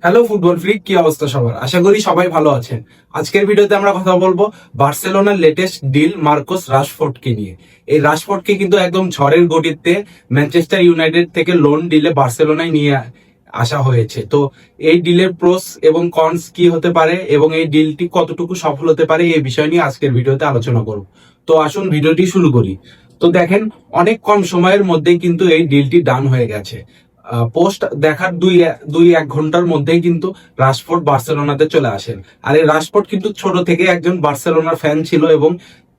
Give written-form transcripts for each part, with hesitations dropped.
Hello football freak, কি অবস্থা সবার? আশা করি সবাই ভালো আছেন। আজকের ভিডিওতে আমরা কথা বলবো বার্সেলোনার লেটেস্ট ডিল মার্কোস রাশফোর্ডকে নিয়ে। এই রাশফোর্ডকে কিন্তু একদম ঝড়ের গতিতে ম্যানচেস্টার ইউনাইটেড থেকে লোন ডিলে বার্সেলোনায় নিয়ে আসা হয়েছে। তো এই ডিলের প্রোস এবং কনস কি হতে পারে এবং এই ডিলটি কতটুকু সফল হতে পারে, এই বিষয় নিয়ে আজকের ভিডিওতে আলোচনা করব। তো আসুন ভিডিওটি শুরু করি। তো দেখেন, অনেক কম সময়ের মধ্যেই কিন্তু এই ডিলটি ডান হয়ে গেছে। পোস্ট দেখার দুই এক ঘন্টার মধ্যেই কিন্তু রাশফোর্ড বার্সেলোনাতে চলে আসেন। আর এই রাশফোর্ড কিন্তু ছোট থেকে একজন বার্সেলোনার ফ্যান ছিল এবং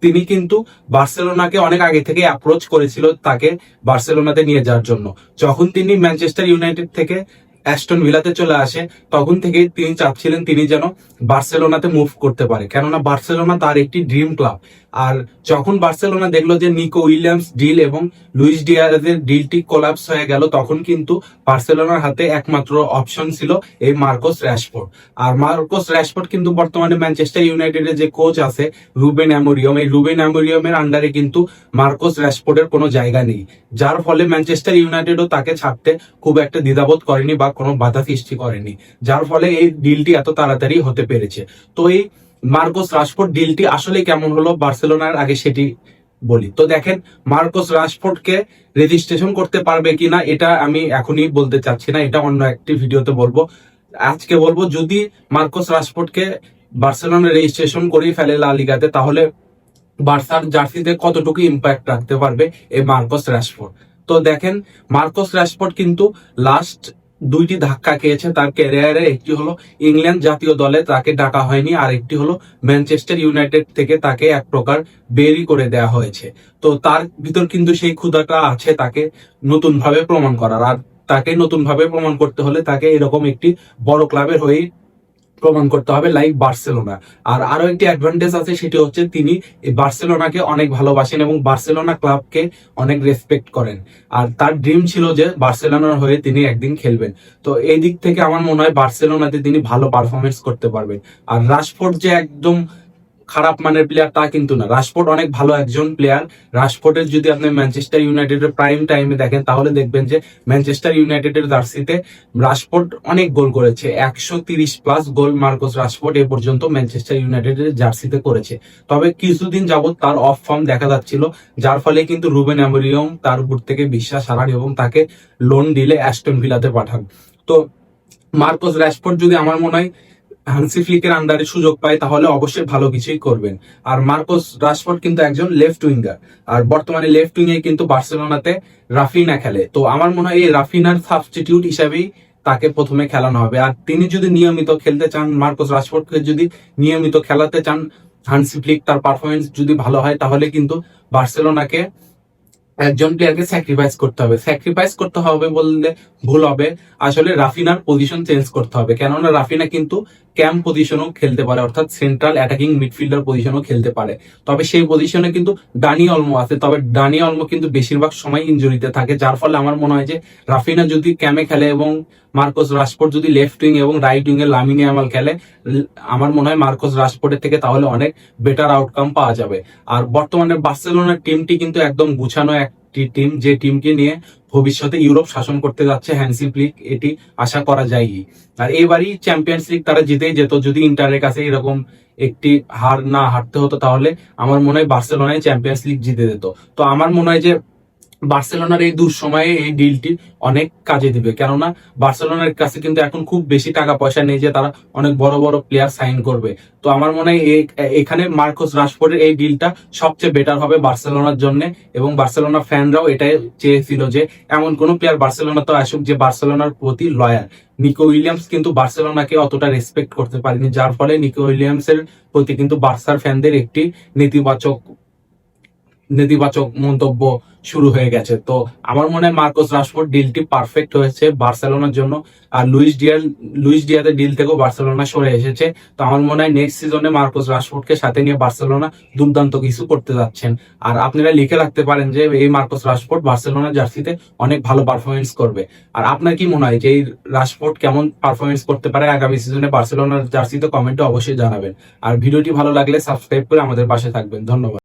তিনি কিন্তু বার্সেলোনাকে অনেক আগে থেকে অ্যাপ্রোচ করেছিল তাকে বার্সেলোনাতে নিয়ে যাওয়ার জন্য। যখন তিনি ম্যানচেস্টার ইউনাইটেড থেকে অ্যাস্টন ভিলাতে চলে আসে, তখন থেকেই তিনি চাচ্ছিলেন তিনি যেন বার্সেলোনাতে মুভ করতে পারে, কেননা বার্সেলোনা তার একটি ড্রিম ক্লাব। আর যখন বার্সেলোনা দেখলো যে নিকো উইলিয়ামস ডিল এবং লুইস ডিয়াজের ডিলটি কোলাপস হয়ে গেল, তখন কিন্তু বার্সেলোনার হাতে একমাত্র অপশন ছিল এই মার্কোস রাশফোর্ড। আর মার্কোস রাশফোর্ড কিন্তু বর্তমানে ম্যানচেস্টার ইউনাইটেডের যে কোচ আছে রুবেন অ্যামোরিয়ম, এই রুবেন অ্যামোরিয়মের আন্ডারে কিন্তু মার্কোস রাশফোর্ডের কোনো জায়গা নেই, যার ফলে ম্যানচেস্টার ইউনাইটেডও তাকে ছাড়তে খুব একটা দ্বিধাবোধ করেনি বা কোনো বাধা সৃষ্টি করেনি, যার ফলে এই ডিলটি এত তাড়াতাড়ি হতে পেরেছে। তো এই মার্কোস রাশফোর্ড ডিলটি আসলে কেমন হলো বার্সেলোনার, আগে সেটি বলি। তো দেখেন, মার্কোস রাশফোর্ডকে রেজিস্ট্রেশন করতে পারবে কিনা এটা আমি এখনই বলতে চাচ্ছি না, এটা অন্য একটি ভিডিওতে বলবো। আজকে বলবো, যদি মার্কোস রাশফোর্ডকে বার্সেলোনা রেজিস্ট্রেশন করেই ফেলে লা লিগাতে, তাহলে বার্সার জার্সিতে কতটুকু ইম্প্যাক্ট রাখতে পারবে এই মার্কোস রাশফোর্ড। তো দেখেন, মার্কোস রাশফোর্ড কিন্তু লাস্ট দুইটি ধাক্কা খেয়েছে তার ক্যারিয়ারে। একটি হলো ইংল্যান্ড জাতীয় দলে তাকে ডাকা হয়নি, আর একটি হলো ম্যানচেস্টার ইউনাইটেড থেকে তাকে এক প্রকার বেরি করে দেওয়া হয়েছে। তো তার ভিতর কিন্তু সেই ক্ষুধাটা আছে তাকে নতুন ভাবে প্রমাণ করার। আর তাকে নতুন ভাবে প্রমাণ করতে হলে তাকে এরকম একটি বড় ক্লাবের হয়ে প্রমাণ করতে হবে, লাইক বার্সেলোনা। আর আরো একটি অ্যাডভান্টেজ আছে, সেটি হচ্ছে তিনি বার্সেলোনাকে অনেক ভালোবাসেন এবং বার্সেলোনা ক্লাবকে অনেক রেসপেক্ট করেন। আর তার ড্রিম ছিল যে বার্সেলোনার হয়ে তিনি একদিন খেলবেন। তো এই দিক থেকে আমার মনে হয় বার্সেলোনাতে তিনি ভালো পারফরমেন্স করতে পারবেন। আর রাশফোর্ড যে একদম খারাপ মানের প্লেয়ার তা কিন্তু না, রাশফোর্ড অনেক ভালো একজন প্লেয়ার। রাশফোর্ডের যদি আপনি ম্যানচেস্টার ইউনাইটেডের প্রাইম টাইমে দেখেন, তাহলে দেখবেন যে ম্যানচেস্টার ইউনাইটেডের জার্সিতে রাশফোর্ড অনেক গোল করেছে। 130+ গোল মার্কোস রাশফোর্ড এ পর্যন্ত ম্যানচেস্টার ইউনাইটেডের জার্সিতে করেছে। তবে কিছুদিন যাবত তার অফ ফর্ম দেখা যাচ্ছিল, যার ফলে কিন্তু রুবেন অ্যামোরিয়ম তার উপর থেকে বিশ্বাস হারান এবং তাকে লোন ডিলে অ্যাস্টন ভিলাতে পাঠান। তো মার্কোস রাশফোর্ড যদি আমার মনে হয় হান্সি ফ্লিকের আন্ডারে সুযোগ পায়, তাহলে অবশ্যই ভালো কিছুই করবেন। আর মার্কোস রাশফোর্ড কিন্তু একজন লেফট উইঙ্গার, আর বর্তমানে লেফট উইঙ্গে কিন্তু বার্সেলোনাতে রাফিনা খেলে। তো আমার মনে হয় এই রাফিনার সাবস্টিটিউট হিসাবেই তাকে প্রথমে খেলানো হবে। আর তিনি যদি নিয়মিত খেলতে চান, মার্কোস রাশফোর্ডকে যদি নিয়মিত খেলাতে চান, হান্সি ফ্লিক তার পারফরমেন্স যদি ভালো হয়, তাহলে কিন্তু বার্সেলোনাকে একজন প্লেয়ারকে স্যাক্রিফাইস করতে হবে। স্যাক্রিফাইস করতে হবে বললে ভুল হবে, আসলে রাফিনার পজিশন চেঞ্জ করতে হবে, কেননা রাফিনা কিন্তু ক্যাম্প পজিশনও খেলতে পারে, অর্থাৎ সেন্ট্রাল অ্যাটাকিং মিডফিল্ডার পজিশনও খেলতে পারে। তবে সেই পজিশনে কিন্তু ডানি অলমো আছে, তবে ডানি অলমো কিন্তু বেশিরভাগ সময় ইনজুরিতে থাকে, যার ফলে আমার মনে হয় যে রাফিনা যদি ক্যামে খেলে এবং মার্কোস রাশফোর্ড যদি লেফট উইং এবং রাইট উইং এ লামিনে ইয়ামাল খেলে, আমার মনে হয় মার্কোস রাশফোর্ডের থেকে তাহলে অনেক বেটার আউটকাম পাওয়া যাবে। আর বর্তমানে বার্সেলোনার টিমটি কিন্তু একদম গুছানো একটি টিম, যে টিমকে নিয়ে ভবিষ্যতে ইউরোপ শাসন করতে যাচ্ছে হ্যান্সি ফ্লিক, এটি আশা করা যায়ই। আর এবারই চ্যাম্পিয়ন্স লিগ তারা জিতেই যেত, যদি ইন্টারের কাছে এরকম একটি হার না হারতে হতো, তাহলে আমার মনে হয় বার্সেলোনায় চ্যাম্পিয়ন্স লিগ জিতে যেত। তো আমার মনে হয় যে বার্সেলোনার এই দুঃসময়ে এই ডিলটি অনেক কাজে দিবে, কেননা বার্সেলোনার কাছে কিন্তু এখন খুব বেশি টাকা পয়সা নেই যে তারা অনেক বড় বড় প্লেয়ার সাইন করবে। তো আমার মনে হয় এখানে মার্কোস রাশফোর্ডের এই ডিলটা সবচেয়ে বেটার হবে বার্সেলোনার জন্য, এবং বার্সেলোনা ফ্যানরাও এটাই চেয়েছিল যে এমন কোন প্লেয়ার বার্সেলোনা তো আসুক যে বার্সেলোনার প্রতি লয়াল। নিকো উইলিয়ামস কিন্তু বার্সেলোনাকে অতটা রেসপেক্ট করতে পারেনি, যার ফলে নিকো উইলিয়ামসের প্রতি কিন্তু বার্সার ফ্যানদের একটি নেতিবাচক মন্তব্য শুরু হয়ে গেছে। তো আমার মনে হয় মার্কোস রাশফোর্ড ডিলটি পারফেক্ট হয়েছে বার্সেলোনার জন্য। আর লুইস ডিয়াজের ডিল থেকেও বার্সেলোনা সরে এসেছে। তো আমার মনে হয় নেক্সট সিজনে মার্কোস রাশফোর্ডকে সাথে নিয়ে বার্সেলোনা দুর্দান্ত কিছু করতে যাচ্ছেন। আর আপনারা লিখে রাখতে পারেন যে এই মার্কোস রাশফোর্ড বার্সেলোনা জার্সিতে অনেক ভালো পারফরমেন্স করবে। আর আপনার কি মনে হয় যে এই রাশফোর্ড কেমন পারফরমেন্স করতে পারে আগামী সিজনে বার্সেলোনার জার্সিতে? কমেন্টে অবশ্যই জানাবেন। আর ভিডিওটি ভালো লাগলে সাবস্ক্রাইব করে আমাদের পাশে থাকবেন। ধন্যবাদ।